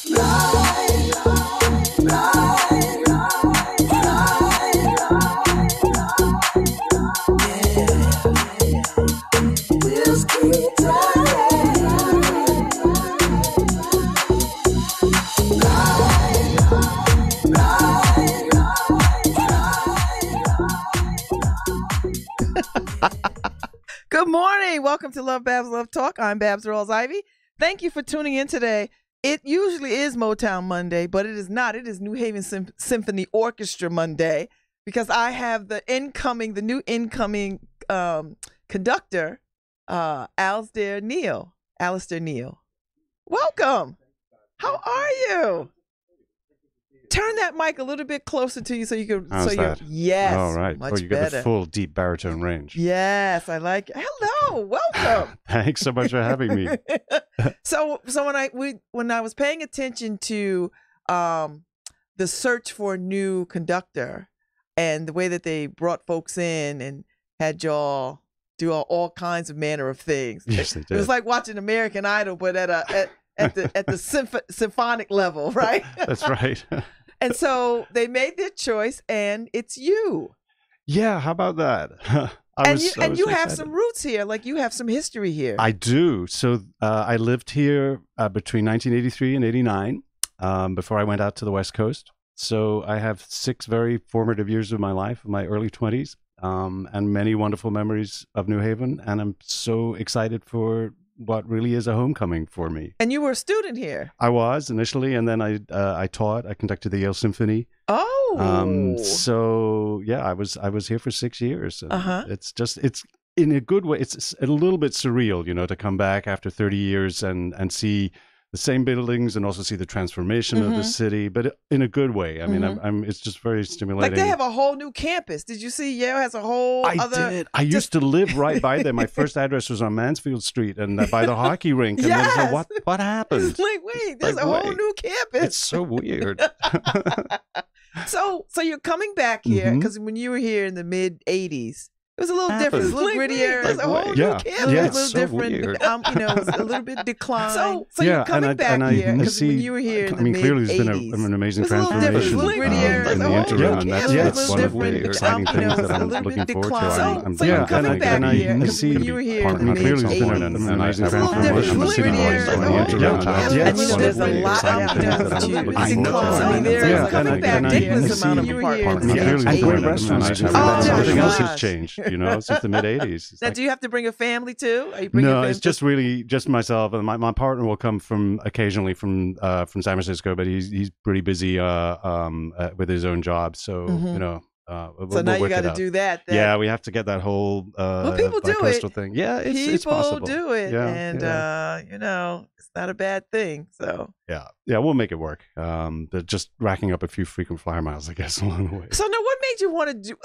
Good morning. Welcome to Lovebabz Lovetalk. I'm Babz Rawls. Thank you for tuning in today. It usually is Motown Monday, but it is not. It is New Haven Symphony Orchestra Monday because I have the new incoming conductor, Alasdair Neale. Welcome. How are you? Turn that mic a little bit closer to you so you can. How's that? Yes. All right. Much you get better. the full deep baritone range. Yes, I like it. Hello, welcome. Thanks so much for having me. So when I was paying attention to the search for a new conductor and the way that they brought folks in and had y'all do all kinds of manner of things. Yes, they did. It was like watching American Idol, but at the symphonic level, right? That's right. And so they made their choice, and it's you. Yeah, how about that? You have some roots here, like you have some history here. I do. So I lived here between 1983 and 89 before I went out to the West Coast. So I have 6 very formative years of my life, my early 20s, and many wonderful memories of New Haven. And I'm so excited for what really is a homecoming for me. And you were a student here. I was initially, and then I taught. I conducted the Yale Symphony. Oh. So yeah, I was here for 6 years. It's in a good way. It's a little bit surreal, to come back after 30 years and see the same buildings and also see the transformation of the city, but in a good way. I mean, it's just very stimulating. Like they have a whole new campus. Did you see Yale has a whole did. I used to live right by there. My first address was on Mansfield Street and by the hockey rink. And yes. I was like, what happened? It's like, wait, there's a whole new campus. It's so weird. So you're coming back here because when you were here in the mid 80s, it was a little different. It was a little grittier. It was a whole new campus. Yeah, it was a little different. Weird. It was a little bit declined. So yeah, you're coming back here because when you were here in the mid 80s. Clearly there's been an amazing transformation. It was a little grittier. In the interim, and that's one of the different. exciting things that I'm looking forward to. So you're coming back here because when you were here in the mid 80s. Clearly there's been an amazing It transformation. was grittier. And there's a lot out there to I mean, there's a ridiculous amount of apartments. Everything else has changed, since the mid 80s. Now, do you have to bring a family too? No, it's just really just myself, and my partner will come occasionally from San Francisco, but he's pretty busy with his own job, so so now you got to do that. Yeah, we have to get that whole people do it. Thing. Yeah, it's possible. People do it, and it's not a bad thing. So yeah, we'll make it work. They're just racking up a few frequent flyer miles, I guess, along the way. So now, what made you want to do?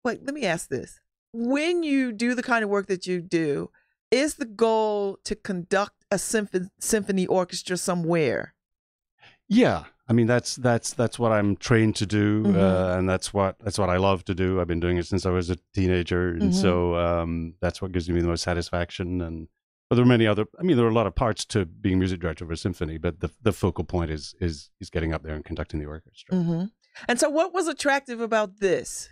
Wait, let me ask this. When you do the kind of work that you do, is the goal to conduct a symphony orchestra somewhere? Yeah, I mean that's what I'm trained to do, and that's what I love to do. I've been doing it since I was a teenager, and so that's what gives me the most satisfaction. But there are many other. I mean, there are a lot of parts to being music director of a symphony, but the focal point is getting up there and conducting the orchestra. And so, what was attractive about this?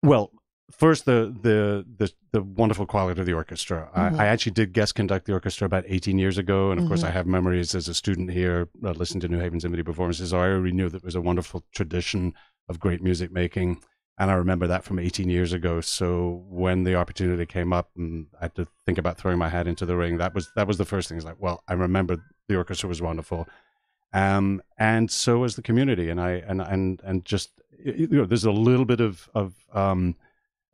Well, first, the wonderful quality of the orchestra. I actually did guest conduct the orchestra about 18 years ago. And of course, I have memories as a student here, listening to New Haven Symphony performances. So I already knew that there was a wonderful tradition of great music making. And I remember that from 18 years ago. So when the opportunity came up and I had to think about throwing my hat into the ring, that was the first thing. It's like, well, I remember the orchestra was wonderful. And so was the community. And just, there's a little bit of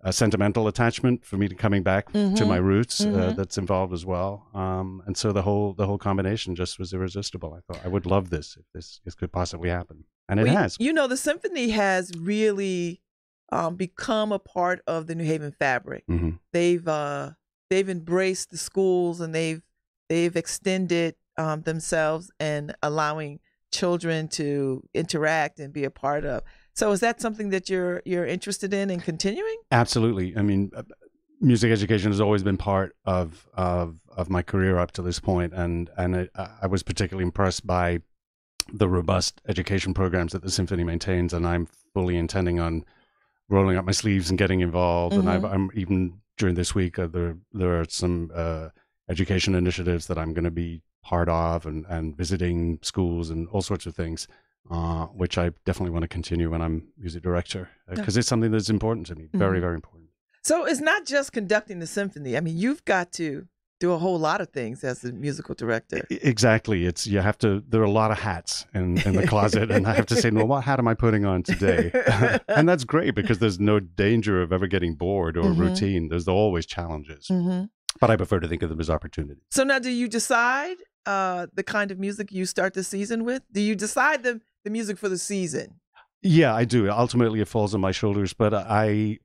a sentimental attachment for me to coming back to my roots that's involved as well. And so the whole combination just was irresistible. I thought I would love this if this could possibly happen. And it has. The symphony has really become a part of the New Haven fabric. They've embraced the schools and they've extended themselves and allowing children to interact and be a part of. So is that something that you're interested in and continuing? Absolutely. I mean, music education has always been part of of my career up to this point, and I was particularly impressed by the robust education programs that the symphony maintains, and I'm fully intending on rolling up my sleeves and getting involved. And I'm even during this week there are some education initiatives that I'm going to be part of, and visiting schools and all sorts of things, which I definitely want to continue when I'm music director, because it's something that's important to me, very, very important. So it's not just conducting the symphony. I mean, you've got to do a whole lot of things as a musical director. Exactly. There are a lot of hats in the closet, and I have to say, well, what hat am I putting on today? And that's great, because there's no danger of ever getting bored or routine. There's always challenges, but I prefer to think of them as opportunities. So now, do you decide the kind of music you start the season with? Do you decide the music for the season? Yeah, I do. Ultimately, it falls on my shoulders, but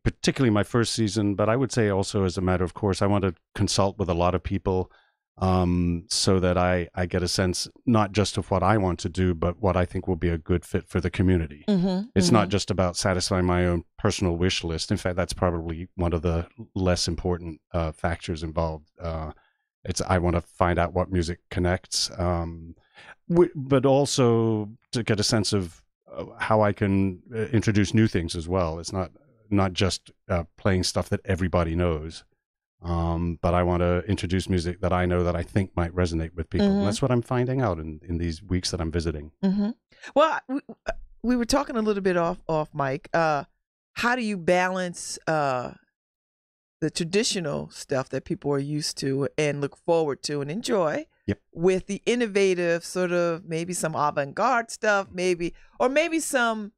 particularly my first season, but I would say also as a matter of course, I want to consult with a lot of people, so that I get a sense not just of what I want to do, but what I think will be a good fit for the community. It's not just about satisfying my own personal wish list. In fact, that's probably one of the less important factors involved. I want to find out what music connects, but also to get a sense of how I can introduce new things as well. It's not just playing stuff that everybody knows, but I want to introduce music that I know that I think might resonate with people. And that's what I'm finding out in these weeks that I'm visiting. Well, we were talking a little bit off mic. How do you balance the traditional stuff that people are used to and look forward to and enjoy, with the innovative sort of maybe some avant-garde stuff, maybe some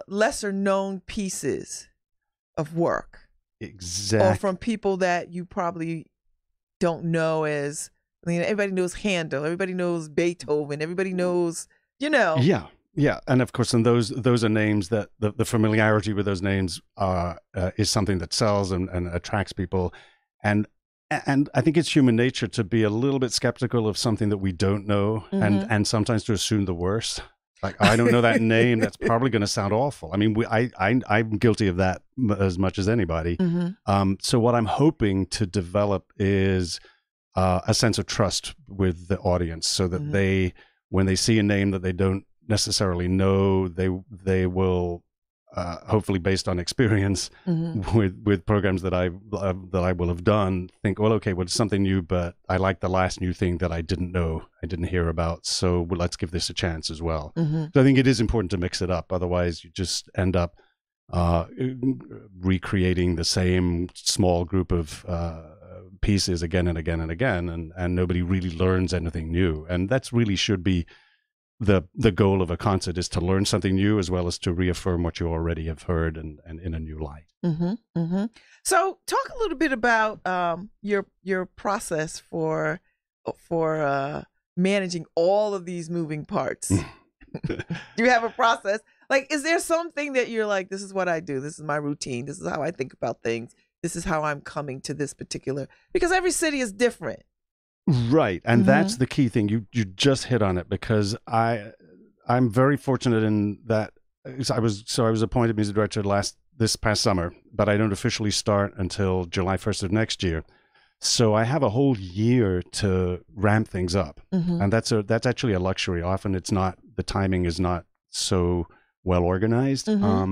lesser known pieces of work? Exactly. Or from people that you probably don't know as, everybody knows Handel, everybody knows Beethoven, everybody knows, Yeah, and of course, and those are names that the familiarity with those names is something that sells and attracts people, and I think it's human nature to be a little bit skeptical of something that we don't know, and sometimes to assume the worst. Like, I don't know that name. That's probably going to sound awful. I mean, I'm guilty of that as much as anybody. So what I'm hoping to develop is a sense of trust with the audience, so that when they see a name that they don't necessarily know, they will hopefully, based on experience with programs that I will have done, think, well, okay, well, it's something new, but I like the last new thing that I didn't hear about, so let's give this a chance as well. So I think it is important to mix it up, otherwise you just end up recreating the same small group of pieces again and again and again, and nobody really learns anything new. And that's really should be the goal of a concert, is to learn something new as well as to reaffirm what you already have heard and in a new light. So talk a little bit about your process for managing all of these moving parts. Do you have a process? Like, is there something that you're like, this is what I do, this is my routine, this is how I think about things, this is how I'm coming to this particular, because every city is different. Right, and that's the key thing. You just hit on it, because I'm very fortunate in that I was appointed music director this past summer, but I don't officially start until July 1st of next year. So I have a whole year to ramp things up, and that's actually a luxury. Often the timing is not so well organized,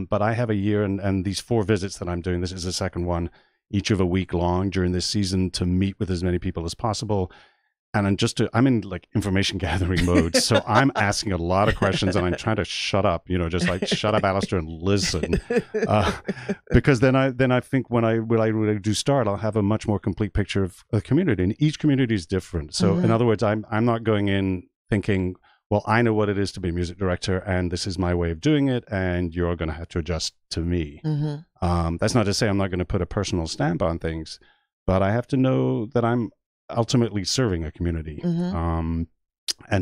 but I have a year, and these 4 visits that I'm doing, this is the second one, each of a week long during this season, to meet with as many people as possible. And I'm in like information gathering mode. So I'm asking a lot of questions, and I'm trying to shut up, just like, shut up, Alasdair, and listen. Because then I think when I really do start, I'll have a much more complete picture of the community, and each community is different. So in other words, I'm not going in thinking, well, I know what it is to be a music director, and this is my way of doing it, and you're going to have to adjust to me. That's not to say I'm not going to put a personal stamp on things, but I have to know that I'm ultimately serving a community. And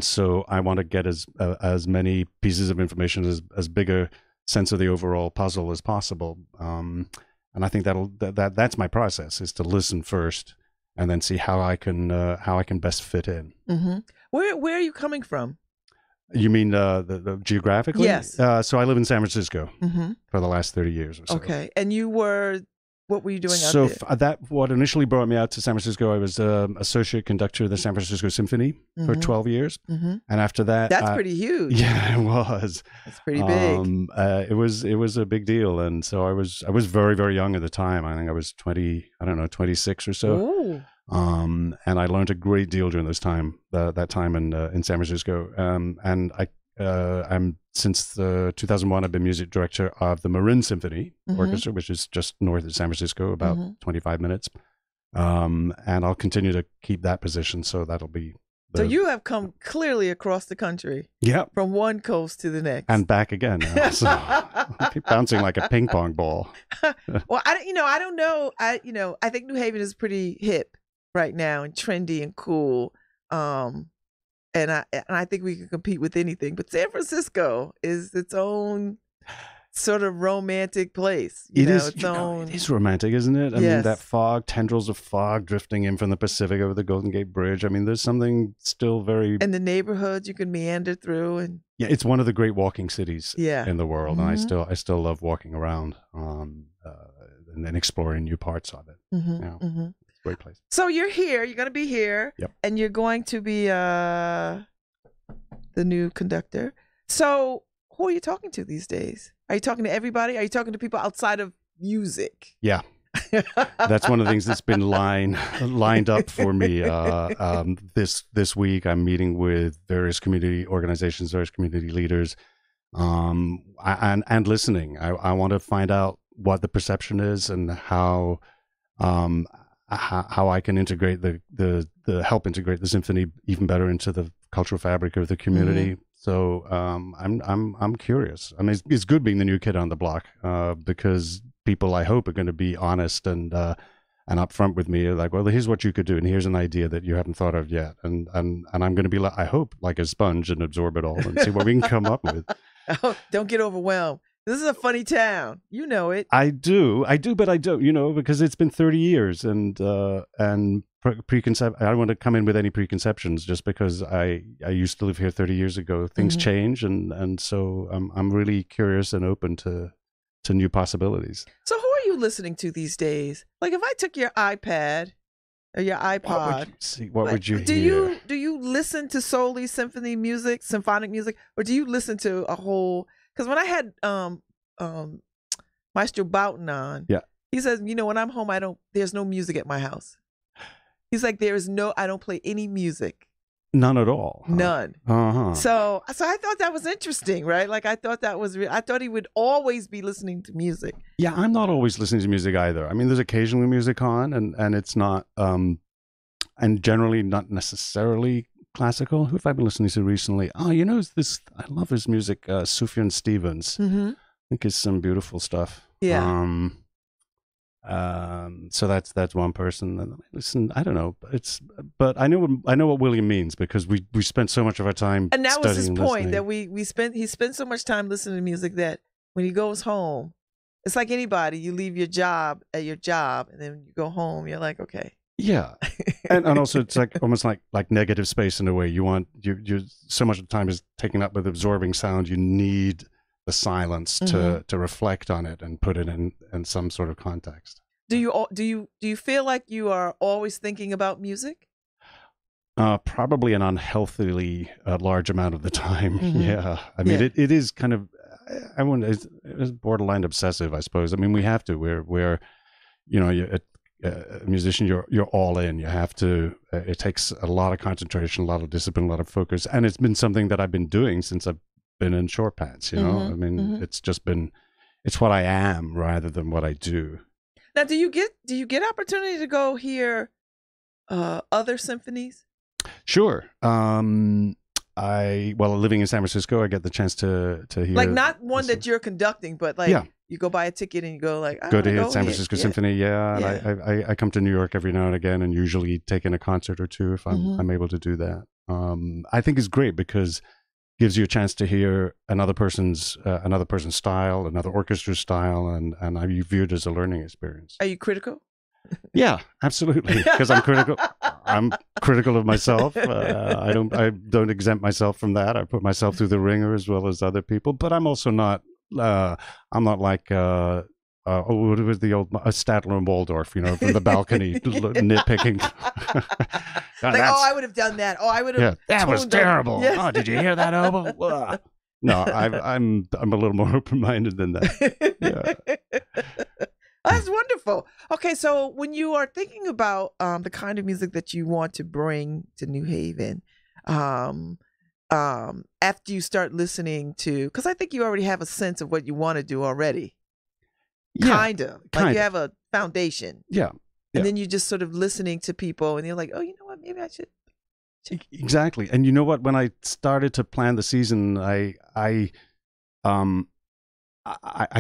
so I want to get as many pieces of information, as big a sense of the overall puzzle as possible. And I think that's my process, is to listen first and then see how I can best fit in. Where are you coming from? You mean the geographically? Yes. So I live in San Francisco for the last 30 years or so. Okay. And you were what were you doing out So there? what initially brought me out to San Francisco, I was associate conductor of the San Francisco Symphony for 12 years. And after that... That's pretty huge. Yeah, it was. That's pretty big. It was a big deal. And so I was very, very young at the time. I think I was 26 or so. Ooh. And I learned a great deal during that time in San Francisco. And I'm since 2001, I've been music director of the Marin Symphony Orchestra, which is just north of San Francisco, about 25 minutes. And I'll continue to keep that position. So that'll be. So you have come clearly across the country. Yeah. From one coast to the next. And back again. So I keep bouncing like a ping pong ball. Well, I don't know. I think New Haven is pretty hip right now and trendy and cool. And I think we can compete with anything. But San Francisco is its own sort of romantic place. It is romantic, isn't it? I mean, that fog, tendrils of fog drifting in from the Pacific over the Golden Gate Bridge. I mean, there's something still very... And the neighborhoods you can meander through. And yeah, it's one of the great walking cities in the world. And I still love walking around and then exploring new parts of it. Great place. So you're here. You're going to be here. Yep. And you're going to be the new conductor. So who are you talking to these days? Are you talking to everybody? Are you talking to people outside of music? Yeah. That's one of the things that's been lined up for me. This week, I'm meeting with various community organizations, various community leaders, and listening. I want to find out what the perception is and how I can integrate the help integrate the symphony even better into the cultural fabric of the community. So I'm curious. I mean, it's good being the new kid on the block because people, I hope, are going to be honest and upfront with me. Like, well, here's what you could do, and here's an idea that you haven't thought of yet, and I'm going to be, I hope, like a sponge and absorb it all and see what we can come up with. Oh, don't get overwhelmed. This is a funny town. You know it. I do, but I don't, because it's been 30 years and preconcept. I don't want to come in with any preconceptions just because I used to live here 30 years ago. Things change. And so I'm really curious and open to new possibilities. So who are you listening to these days? Like if I took your iPad or your iPod, what would you hear? Do you listen to solely symphonic music, or do you listen to a whole? Because when I had Maestro Boughton on, he says, when I'm home, there's no music at my house. He's like, I don't play any music. None at all. None. So I thought that was interesting, right? Like I thought I thought he would always be listening to music. Yeah, I'm not always listening to music either. I mean, there's occasionally music on, and it's not, and generally not necessarily classical. Who have I been listening to recently? Oh, I love his music, Sufjan Stevens. I think it's some beautiful stuff. Yeah. So that's one person. Listen, I don't know. But I know what William means because we spent so much of our time. And that was his point, that he spent so much time listening to music that when he goes home, it's like anybody. You leave your job at your job, and then you go home. You're like, okay. Yeah, and also it's like almost like negative space in a way. You so much of the time is taken up with absorbing sound. You need the silence to reflect on it and put it in some sort of context. Do you feel like you are always thinking about music? Probably an unhealthily large amount of the time. Yeah, I mean it is kind of it's borderline obsessive, I suppose. I mean we have to. We're a musician, you're all in. You have to. It takes a lot of concentration, a lot of discipline, a lot of focus, and it's been something that I've been doing since I've been in short pants. I mean, it's just been. It's what I am rather than what I do. Now, do you get opportunity to go hear other symphonies? Sure. Living in San Francisco, I get the chance to hear. Like not one that you're conducting, but like you go buy a ticket and you go like go to hear San Francisco Symphony. Yeah. And I come to New York every now and again, and usually take in a concert or two if I'm able to do that. I think it's great because it gives you a chance to hear another person's style, another orchestra's style, and you view it as a learning experience. Are you critical? Yeah, absolutely. Because I'm critical. I'm critical of myself. I don't exempt myself from that. I put myself through the ringer as well as other people. But I'm also not. I'm not like what was the old Statler and Waldorf, from the balcony nitpicking. I would have done that. Oh, I would have. Yeah, that was terrible. Yes. Oh, did you hear that oboe? No, I'm a little more open-minded than that. Yeah. That's wonderful. Okay, so when you are thinking about the kind of music that you want to bring to New Haven, after you start listening to, because I think you already have a sense of what you want to do already. Yeah, kind of. Like you have a foundation. Yeah. And then you're just sort of listening to people and you're like, oh, you know what? Maybe I should. Exactly. And you know what? When I started to plan the season, I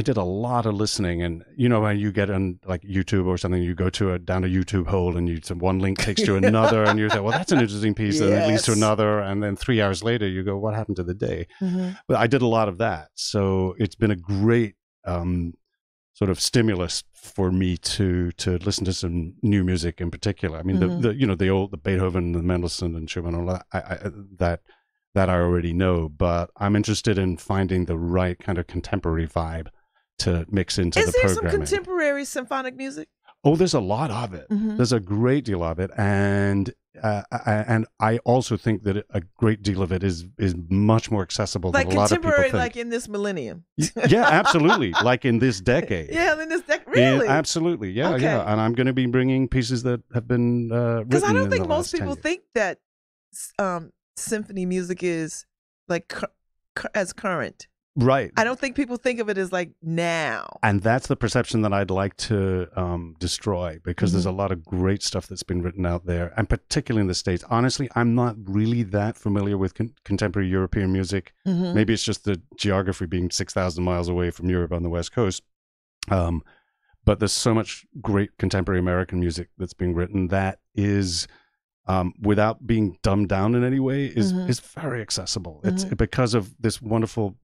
did a lot of listening, and when you get on like YouTube or something, you go down a YouTube hole, and one link takes to another, and you say, well, that's an interesting piece, and it leads to another, and then 3 hours later, you go, what happened to the day? Mm-hmm. But I did a lot of that, so it's been a great sort of stimulus for me to listen to some new music in particular. I mean, the Beethoven, the Mendelssohn, and Schumann, all that I already know, but I'm interested in finding the right kind of contemporary vibe to mix into the programming. Is there some contemporary symphonic music? Oh, there's a lot of it. Mm-hmm. There's a great deal of it, and I also think that a great deal of it is much more accessible than a lot of people think. Like contemporary, like in this millennium. Yeah, absolutely. Like in this decade. Yeah, in this decade. Really? Absolutely. Yeah, okay. Yeah. And I'm going to be bringing pieces that have been written. Because I don't think most people think that symphony music is like as current. Right. I don't think people think of it as like now. And that's the perception that I'd like to destroy, because there's a lot of great stuff that's been written out there, and particularly in the States. Honestly, I'm not really that familiar with contemporary European music. Mm-hmm. Maybe it's just the geography being 6,000 miles away from Europe on the West Coast. But there's so much great contemporary American music that's being written that is, without being dumbed down in any way, is very accessible. It's because of this wonderful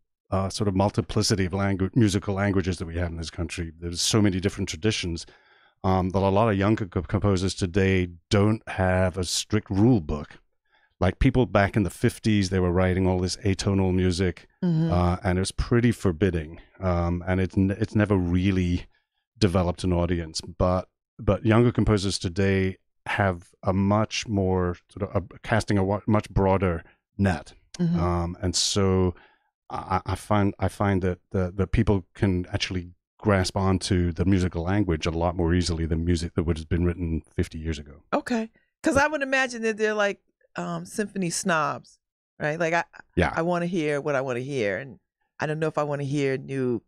sort of multiplicity of musical languages that we have in this country. There's so many different traditions that a lot of younger composers today don't have a strict rule book. Like people back in the 50s, they were writing all this atonal music, and it was pretty forbidding. And it's never really developed an audience. But younger composers today have a much more sort of casting a much broader net, and so I find that the people can actually grasp onto the musical language a lot more easily than music that would have been written 50 years ago. Okay, because I would imagine that they're like symphony snobs, right? Like I want to hear what I want to hear, and I don't know if I want to hear new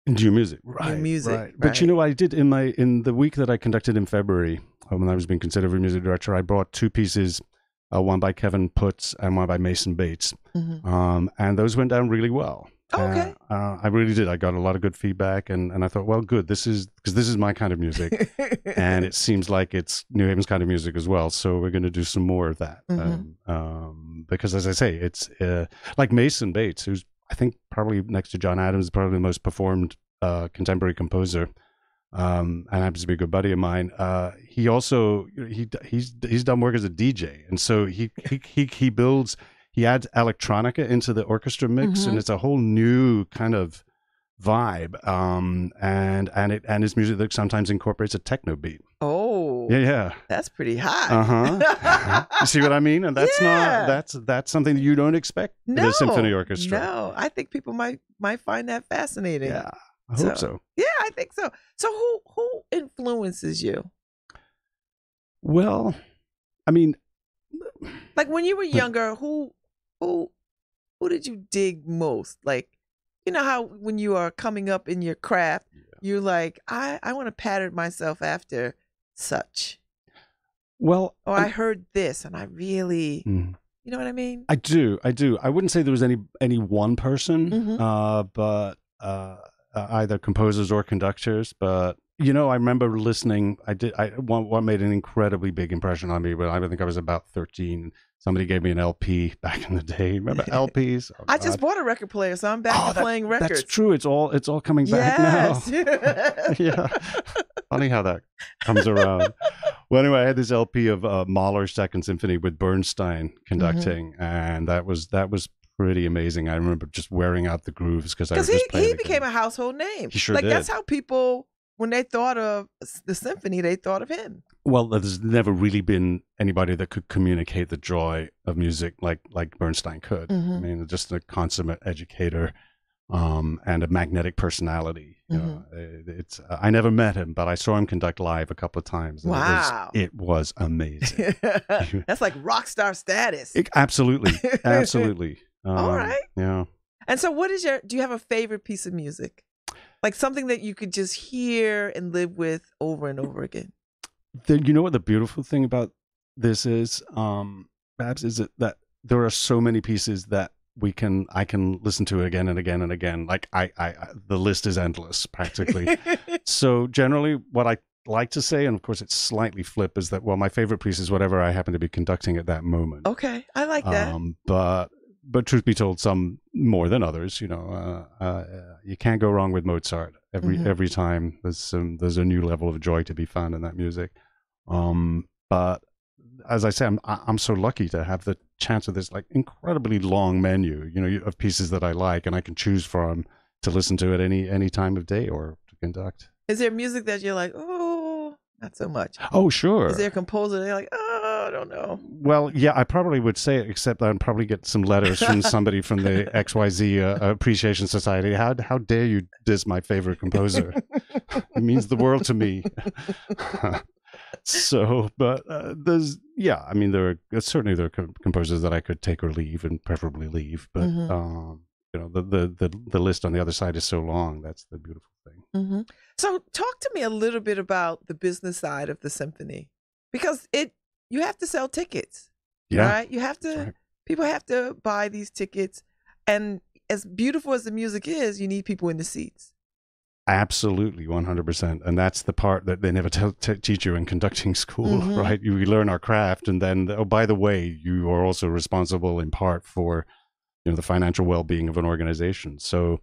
music, right? New music, right. But I did in the week that I conducted in February, when I was being considered a music director, I brought two pieces. One by Kevin Putz and one by Mason Bates. And those went down really well. Okay. I really did. I got a lot of good feedback, and I thought, well, good. This is my kind of music. And it seems like it's New Haven's kind of music as well. So we're going to do some more of that. Because as I say, it's like Mason Bates, who's I think probably next to John Adams, probably the most performed contemporary composer. And happens to be a good buddy of mine. He also he's done work as a DJ, and so he adds electronica into the orchestra mix, and it's a whole new kind of vibe. And his music that sometimes incorporates a techno beat. Oh, yeah, that's pretty hot. You see what I mean? And that's that's something that you don't expect in a symphony orchestra. No, I think people might find that fascinating. Yeah. I hope so. Yeah, I think so. So who influences you? Well, I mean, like when you were younger, who did you dig most? Like, you know how when you are coming up in your craft, you're like, I want to pattern myself after such. Well, or I heard this and I really, you know what I mean? I do. I wouldn't say there was any one person, but either composers or conductors, but I remember listening. What made an incredibly big impression on me, but I think I was about 13. Somebody gave me an LP back in the day. Remember LPs? Oh, I just bought a record player, so I'm back to playing records. That's true. It's all coming back now. Yeah. Funny how that comes around. Well, anyway, I had this LP of Mahler's Second Symphony with Bernstein conducting, and that was pretty amazing. I remember just wearing out the grooves because I was just playing. He became a household name. He sure did. That's how people when they thought of the symphony, they thought of him. Well, there's never really been anybody that could communicate the joy of music like Bernstein could. I mean, just a consummate educator and a magnetic personality. You know, I never met him, but I saw him conduct live a couple of times. And Wow. it was amazing. That's like rock star status. Absolutely. Absolutely. All right. Yeah. And so do you have a favorite piece of music? Like something that you could just hear and live with over and over again? You know what the beautiful thing about this is, Babz, is that there are so many pieces that I can listen to again and again and again. Like the list is endless practically. So generally what I like to say, and of course it's slightly flip, is that, well, my favorite piece is whatever I happen to be conducting at that moment. Okay. I like that. But truth be told, some more than others, you know, you can't go wrong with Mozart. Every time there's a new level of joy to be found in that music. But as I say, I'm so lucky to have the chance of this like incredibly long menu, you know, of pieces that I like, and I can choose from to listen to at any time of day or to conduct. Is there music that you're like, oh, not so much? Oh, sure. Is there a composer that you're like, oh, I don't know? Well, yeah, I probably would say it, except I'd probably get some letters from somebody from the XYZ Appreciation Society. How dare you diss my favorite composer? It means the world to me. So, but I mean, there are composers that I could take or leave, and preferably leave. But you know, the list on the other side is so long. That's the beautiful thing. So, talk to me a little bit about the business side of the symphony, because you have to sell tickets. Yeah, right. You have to. Right. People have to buy these tickets, and as beautiful as the music is, you need people in the seats. Absolutely, 100%. And that's the part that they never teach you in conducting school, right? We learn our craft, and then, oh, by the way, you are also responsible in part for, you know, the financial well-being of an organization. So,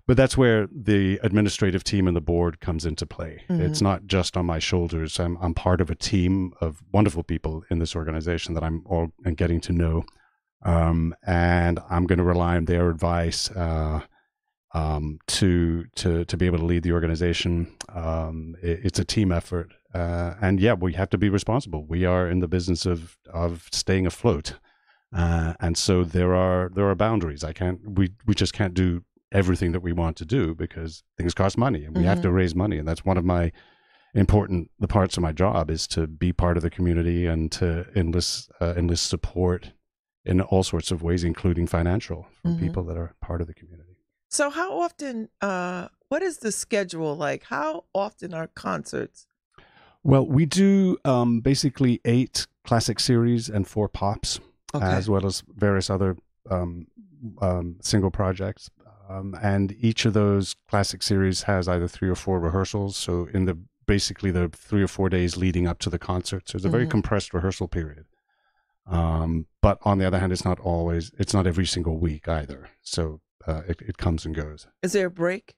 but that's where the administrative team and the board comes into play. It's not just on my shoulders. I'm part of a team of wonderful people in this organization that I'm getting to know, and I'm going to rely on their advice to be able to lead the organization. It's a team effort, and yeah, we have to be responsible. We are in the business of staying afloat, and so there are boundaries. We just can't do everything that we want to do because things cost money, and we have to raise money, and that's one of my the parts of my job is to be part of the community and to enlist support in all sorts of ways, including financial, from people that are part of the community. So how often, what is the schedule like? How often are concerts? Well, we do basically 8 classic series and 4 pops, as well as various other single projects. And each of those classic series has either 3 or 4 rehearsals. So in basically the 3 or 4 days leading up to the concerts, there's a very compressed rehearsal period. But on the other hand, it's not every single week either. So it comes and goes. Is there a break?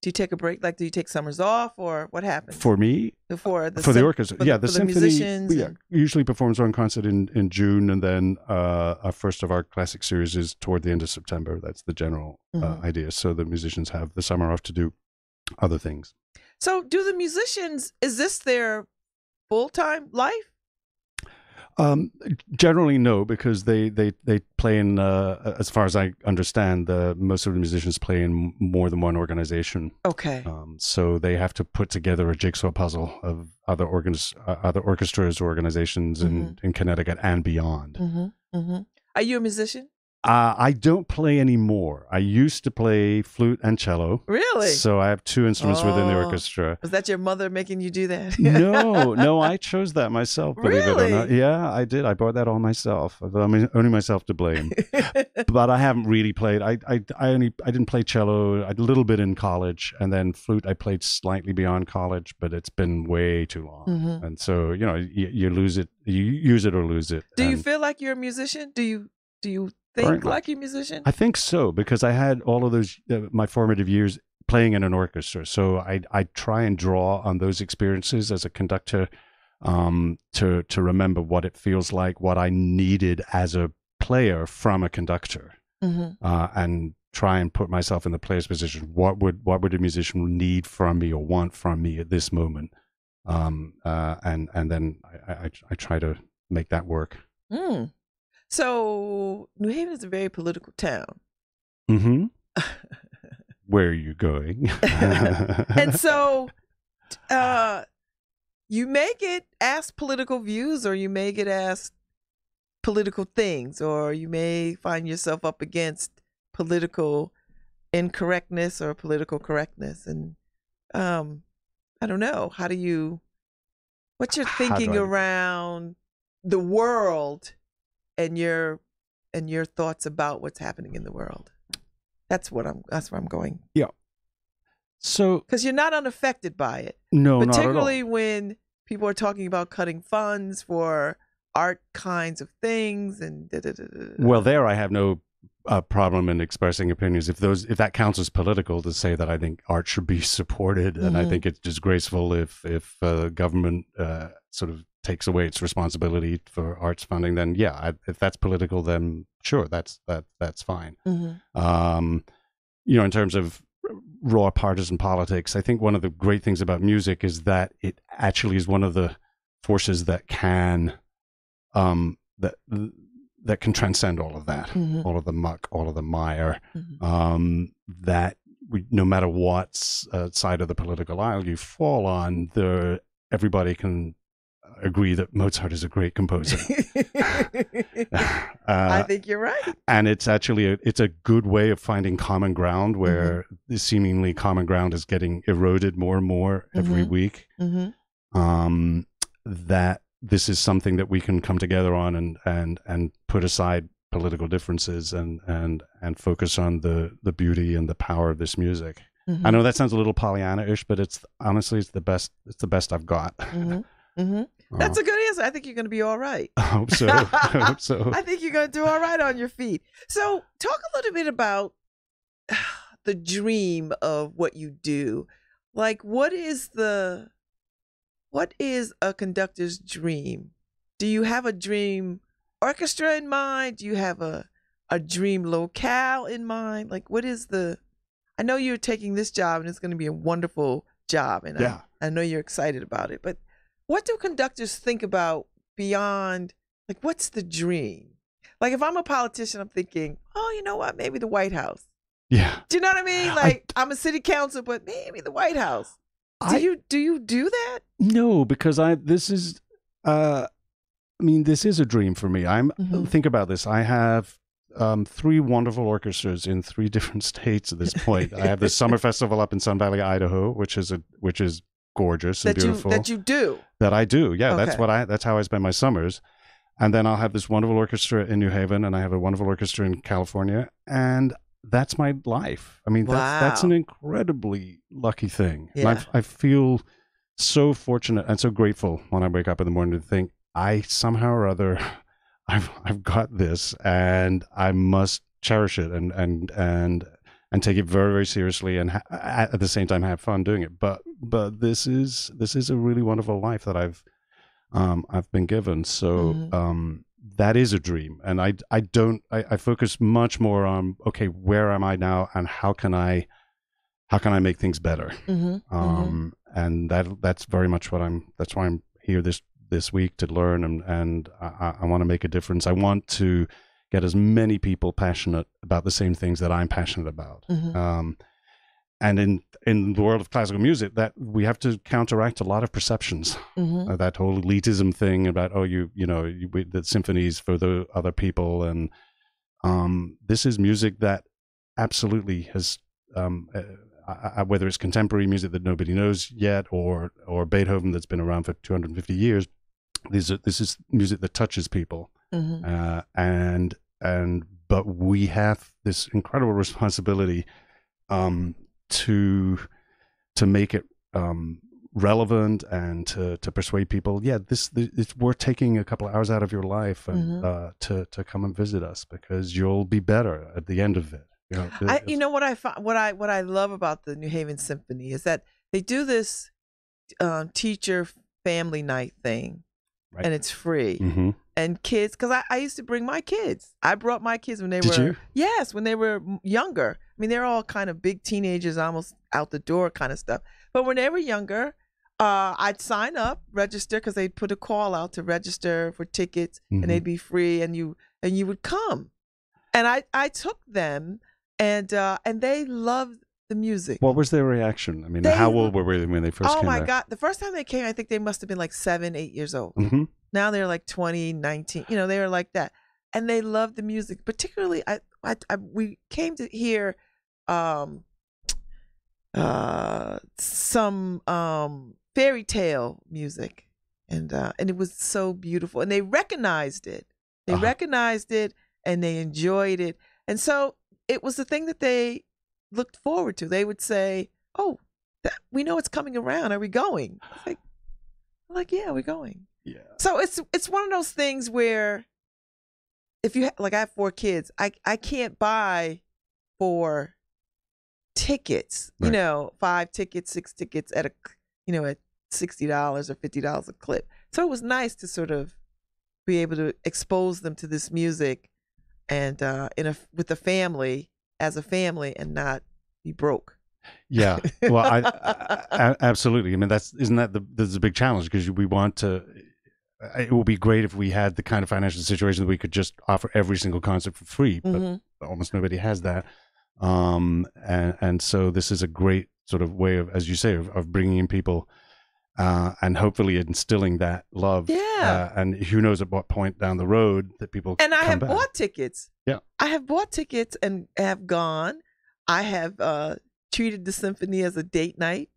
Do you take a break? Like, do you take summers off, or what happens? For me? For the orchestra. The symphony usually performs one concert in June, and then our first of our classic series is toward the end of September. That's the general idea. So the musicians have the summer off to do other things. So do the musicians, is this their full-time life? Generally, no, because they play in, as far as I understand, most of the musicians play in more than one organization. Okay. So they have to put together a jigsaw puzzle of other orchestras, organizations in Connecticut and beyond. Are you a musician? I don't play anymore. I used to play flute and cello. Really? So I have 2 instruments within the orchestra. Was that your mother making you do that? No, I chose that myself, believe it or not. Yeah, I did. I bought that all myself. I mean, only myself to blame. But I haven't really played. I didn't play cello. I did a little bit in college, and then flute I played slightly beyond college, but it's been way too long. And so, you know, you lose it. You use it or lose it. Do you feel like you're a musician? Do you think like you're a musician? I think so, because I had all of those my formative years playing in an orchestra. So I try and draw on those experiences as a conductor to remember what it feels like, what I needed as a player from a conductor, and try and put myself in the player's position. What would a musician need from me or want from me at this moment? And then I try to make that work. Mm. So New Haven is a very political town. Mm-hmm. Where are you going? And so you may get asked political views, or you may get asked political things, or you may find yourself up against political incorrectness or political correctness. And I don't know, what's your thinking around the world and your thoughts about what's happening in the world? That's where I'm going. Yeah. So, because you're not unaffected by it. No, particularly not at all. when people are talking about cutting funds for art kinds of things and Well, there I have no problem in expressing opinions. If that counts as political, to say that I think art should be supported, and I think it's disgraceful if government sort of takes away its responsibility for arts funding, then yeah, if that's political, then sure, that's fine. In terms of raw partisan politics, I think one of the great things about music is that it actually is one of the forces that can that can transcend all of that, all of the muck, all of the mire, that no matter what side of the political aisle you fall on, everybody can agree that Mozart is a great composer. I think you're right. And it's actually it's a good way of finding common ground where the seemingly common ground is getting eroded more and more every week. That this is something that we can come together on and put aside political differences and focus on the beauty and the power of this music. I know that sounds a little Pollyanna-ish, but it's the best I've got. That's a good answer. I think you're going to be all right. I hope so. I think you're going to do all right on your feet. So talk a little bit about the dream of what you do. Like, what is a conductor's dream? Do you have a dream orchestra in mind? Do you have a dream locale in mind? Like, I know you're taking this job and it's going to be a wonderful job. And yeah. I know you're excited about it, but what do conductors think about beyond, like, what's the dream? Like, if I'm a politician, I'm thinking, oh, you know what? Maybe the White House. Yeah. Do you know what I mean? Like, I'm a city council, but maybe the White House. Do you do that? No, because this is a dream for me. Think about this. I have 3 wonderful orchestras in 3 different states at this point. I have the Summer Festival up in Sun Valley, Idaho, which is gorgeous and beautiful. That I do. Yeah, okay. That's how I spend my summers. And then I'll have this wonderful orchestra in New Haven, and I have a wonderful orchestra in California, and that's my life. I mean, that's an incredibly lucky thing. Yeah. And I feel so fortunate and so grateful when I wake up in the morning to think I somehow or other I've got this, and I must cherish it and take it very, very seriously, and at the same time have fun doing it. But this is a really wonderful life that I've been given. So that is a dream, and I focus much more on, okay, where am I now, and how can I make things better? And that's very much that's why I'm here this week, to learn, and I want to make a difference. I want to get as many people passionate about the same things that I'm passionate about. And in the world of classical music, that we have to counteract a lot of perceptions. That whole elitism thing about, the symphonies for the other people, and this is music that absolutely has, whether it's contemporary music that nobody knows yet, or Beethoven that's been around for 250 years. This is music that touches people. But we have this incredible responsibility to make it relevant and to persuade people. Yeah, it's worth taking a couple of hours out of your life and to come and visit us, because you'll be better at the end of it. What I love about the New Haven Symphony is that they do this teacher family night thing. Right. And it's free. and kids, because I used to bring my kids. I brought my kids when they Did were you? Yes, when they were younger. I mean, they're all kind of big teenagers, almost out the door kind of stuff. But when they were younger, I'd sign up, register, because they'd put a call out to register for tickets, and they'd be free, and you would come. And I took them, and they loved the music. What was their reaction? I mean, how old were they when they first came? Oh my there? God! The first time they came, I think they must have been like 7, 8 years old. Now they're like 20, 19. You know, they were like that, and they loved the music. Particularly, we came to hear some fairy tale music, and it was so beautiful, and they recognized it. They recognized it, and they enjoyed it, and so it was the thing that they looked forward to. They would say, "Oh, we know it's coming around. Are we going?" I'm like, "Yeah, we're going." Yeah. So it's one of those things where, if you like, I have 4 kids. I can't buy 4 tickets. Right. You know, 5 tickets, 6 tickets at at $60 or $50 a clip. So it was nice to sort of be able to expose them to this music, and with the family, as a family, and not be broke. Yeah, well, I absolutely. I mean, there's a big challenge, because we want to. It would be great if we had the kind of financial situation that we could just offer every single concert for free, but almost nobody has that. And so this is a great sort of way of, as you say, of bringing in people, and hopefully instilling that love. Yeah. And who knows at what point down the road that people And I come have back. bought tickets. Yeah. I have bought tickets and have gone. I have treated the symphony as a date night.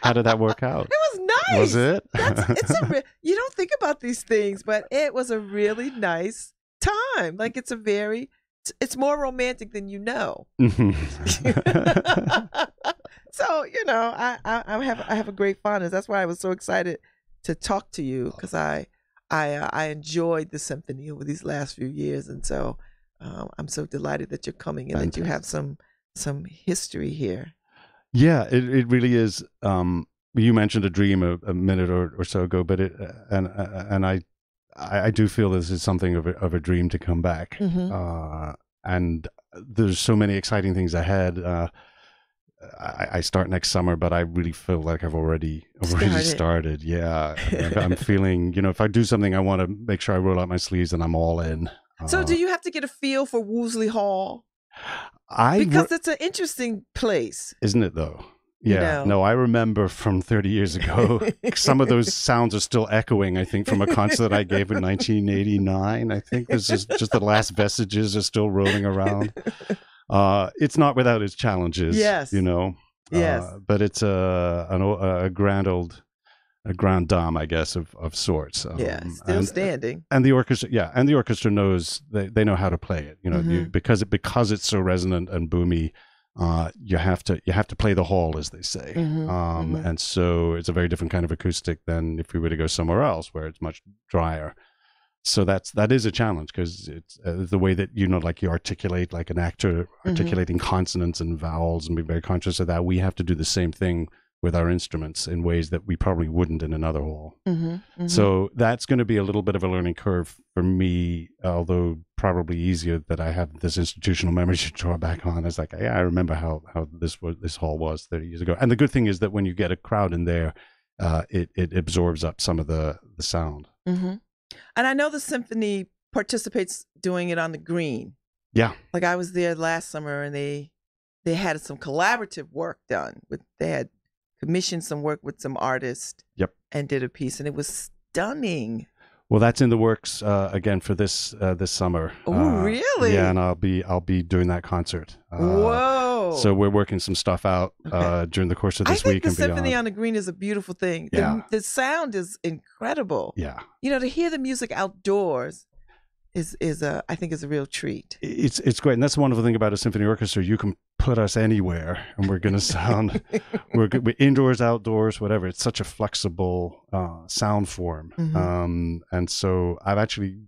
How did that work out? It was nice. Was it? You don't think about these things, but it was a really nice time. Like, it's more romantic than you know. So, I have a great fondness. That's why I was so excited to talk to you, because I enjoyed the symphony over these last few years, and so I'm so delighted that you're coming and that you have some history here. Yeah, it really is. You mentioned a dream a minute or so ago, but and I do feel this is something of a dream to come back. And there's so many exciting things ahead. I start next summer, but I really feel like I've already started. Yeah, I'm feeling. If I do something, I want to make sure I roll out my sleeves and I'm all in. So, do you have to get a feel for Wolseley Hall? Because it's an interesting place, isn't it? Though. Yeah, no, I remember from 30 years ago, some of those sounds are still echoing, I think, from a concert I gave in 1989. I think this is just the last vestiges are still rolling around. It's not without its challenges, yes. Yes. But it's a grand dame, I guess, of sorts. Still standing. And the orchestra knows, they know how to play it, because it's so resonant and boomy. You have to play the hall, as they say, and so it's a very different kind of acoustic than if we were to go somewhere else where it's much drier. So that is a challenge, because it's the way that like you articulate, like an actor articulating consonants and vowels, and be very conscious of that. We have to do the same thing with our instruments in ways that we probably wouldn't in another hall. So that's going to be a little bit of a learning curve for me, although probably easier that I have this institutional memory to draw back on. It's like, I remember how this hall was 30 years ago. And the good thing is that when you get a crowd in there, it absorbs up some of the sound. And I know the symphony participates doing it on the green. Yeah. Like, I was there last summer, and they had some collaborative work done. They had commissioned some work with some artists. Yep. And did a piece, and it was stunning. Well, that's in the works again for this summer. Oh, really? Yeah, and I'll be doing that concert. Whoa! So we're working some stuff out during the course of this week and beyond. I think the symphony on the green is a beautiful thing. The sound is incredible. Yeah. To hear the music outdoors I think is a real treat. It's great, and that's the wonderful thing about a symphony orchestra. You can put us anywhere, and we're going to sound we're indoors, outdoors, whatever. It's such a flexible sound form, and so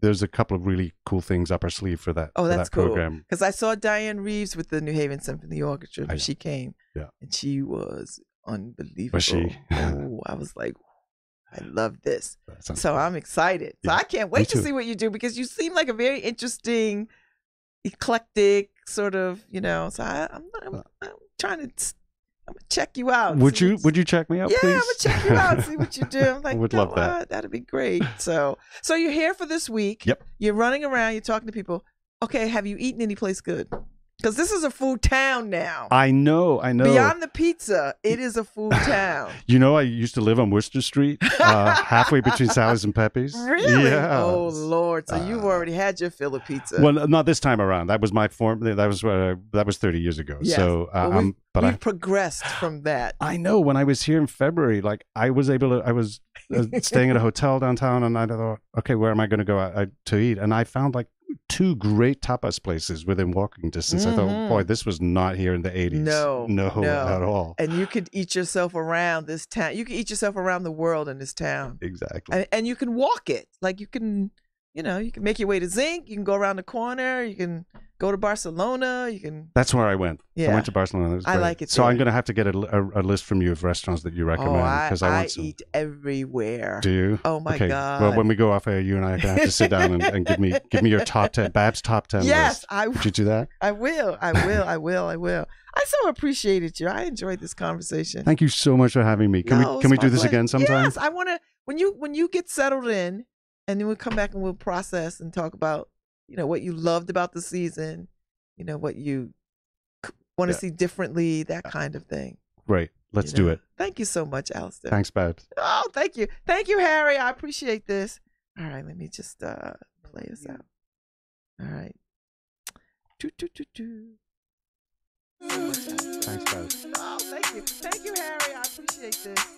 there's a couple of really cool things up our sleeve for that. Oh, that's cool. Program. Because I saw Diane Reeves with the New Haven Symphony Orchestra when she came. Yeah, and she was unbelievable. Was she? Oh, I was like, I love this. So cool. I'm excited. So Yeah, I can't wait to see what you do because you seem like a very interesting, eclectic sort of, so I'm trying to check you out. Would you check me out, please? Yeah, I'm gonna check you out and see what you do. I'm like, I would love that. That'd be great. So you're here for this week. Yep. You're running around. You're talking to people. Okay, have you eaten any place good? Because this is a food town now. I know. Beyond the pizza, it is a food town. I used to live on Worcester Street, halfway between Sally's and Pepe's. Really? Yeah. Oh, Lord. So you've already had your fill of pizza. Well, not this time around. That was my form. That was 30 years ago. Yes. So, we've progressed from that. I know. When I was here in February, I was staying at a hotel downtown, and I thought, okay, where am I going to go out to eat? And I found 2 great tapas places within walking distance. I thought, boy, this was not here in the 80s. No, at all. And you could eat yourself around this town. You can eat yourself around the world in this town. Exactly. And you can walk it. You can, you can make your way to Zinc. You can go around the corner. You can go to Barcelona. You can. That's where I went. Yeah. I went to Barcelona. It was great. I like it. So there. I'm going to have to get a list from you of restaurants that you recommend. I eat everywhere. Do you? Oh my God. Well, when we go off air, you and I are going to have to sit down and give me your top 10, Babz top 10 yes, list. Would you do that? I will. I so appreciated you. I enjoyed this conversation. Thank you so much for having me. Can we do this again sometime? Yes, I want to. When you get settled in, and then we'll come back and we'll process and talk about what you loved about the season, what you want to see differently, that kind of thing. Great. Let's do it. Thank you so much, Alasdair. Thanks, Babz. Oh, thank you, Harry. I appreciate this. All right, let me just play us out. All right. Thanks, Babz. Oh, thank you, Harry. I appreciate this.